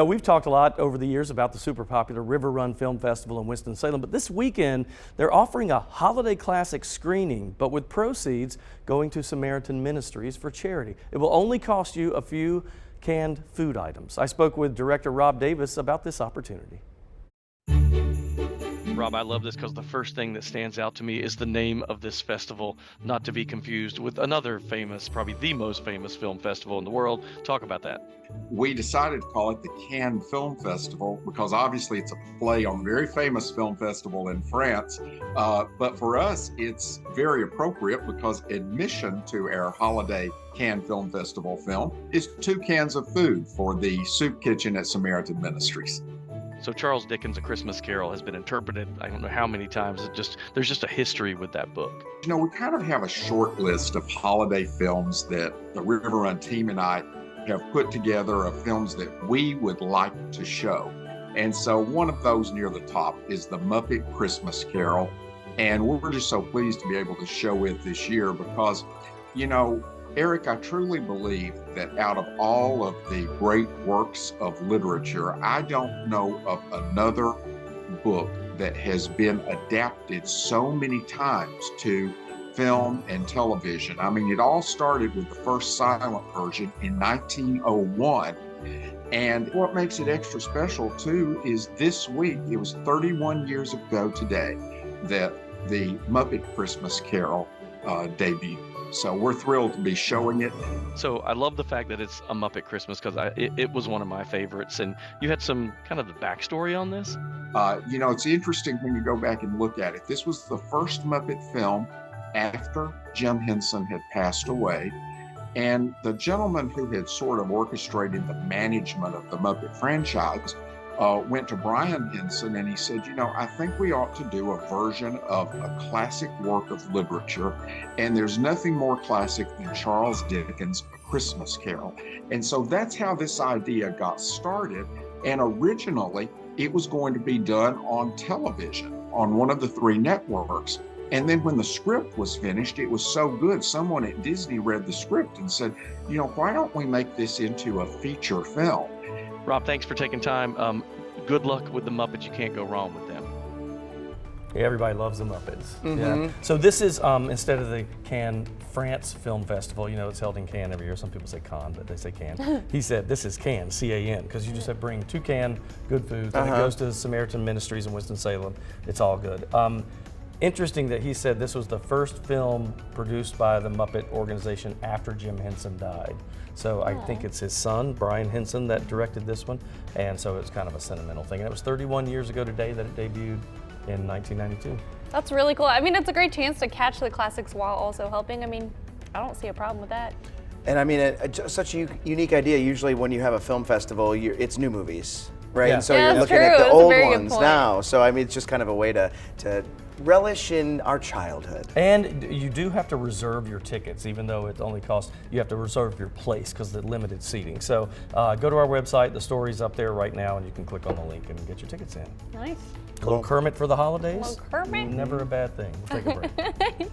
Now, we've talked a lot over the years about the super popular River Run Film Festival in Winston-Salem, but this weekend they're offering a holiday classic screening, but with proceeds going to Samaritan Ministries for charity. It will only cost you a few canned food items. I spoke with director Rob Davis about this opportunity. Rob, I love this because the first thing that stands out to me is the name of this festival, not to be confused with another famous, probably the most famous film festival in the world. Talk about that. We decided to call it the Cannes Film Festival because obviously it's a play on a very famous film festival in France. But for us, it's very appropriate because admission to our holiday Cannes Film Festival film is 2 cans of food for the soup kitchen at Samaritan Ministries. So Charles Dickens' A Christmas Carol has been interpreted, I don't know how many times. There's just a history with that book. You know, we kind of have a short list of holiday films that the River Run team and I have put together of films that we would like to show. And so one of those near the top is The Muppet Christmas Carol. And we're just so pleased to be able to show it this year because, you know, Eric, I truly believe that out of all of the great works of literature, I don't know of another book that has been adapted so many times to film and television. I mean, it all started with the first silent version in 1901. And what makes it extra special too is this week, it was 31 years ago today that the Muppet Christmas Carol debuted. So we're thrilled to be showing it. So I love the fact that it's a Muppet Christmas because it was one of my favorites. And you had some kind of the backstory on this? You know, it's interesting when you go back and look at it. This was the first Muppet film after Jim Henson had passed away. And the gentleman who had sort of orchestrated the management of the Muppet franchise went to Brian Henson and he said, you know, I think we ought to do a version of a classic work of literature. And there's nothing more classic than Charles Dickens' A Christmas Carol. And so that's how this idea got started. And originally, it was going to be done on television on one of the 3 networks. And then when the script was finished, it was so good. Someone at Disney read the script and said, you know, why don't we make this into a feature film? Rob, thanks for taking time. Good luck with the Muppets. You can't go wrong with them. Yeah, everybody loves the Muppets. Mm-hmm. Yeah. So this is, instead of the Cannes France Film Festival, you know, it's held in Cannes every year. Some people say Cannes, but they say Cannes. He said this is Cannes, C-A-N, because you just have to bring 2 canned good foods, and it goes to Samaritan Ministries in Winston-Salem. It's all good. Interesting that he said this was the first film produced by the Muppet organization after Jim Henson died. So I think it's his son, Brian Henson, that directed this one. And so it's kind of a sentimental thing. And it was 31 years ago today that it debuted in 1992. That's really cool. I mean, it's a great chance to catch the classics while also helping. I mean, I don't see a problem with that. And I mean, such a unique idea. Usually when you have a film festival, it's new movies, right? Yeah. And so you're looking at the old ones now. So I mean, it's just kind of a way to relish in our childhood. And you do have to reserve your tickets, even though it only costs, you have to reserve your place because of the limited seating. So go to our website, the story's up there right now, and you can click on the link and get your tickets in. Nice. A little Kermit for the holidays. A little Kermit. Never a bad thing. We'll take a break.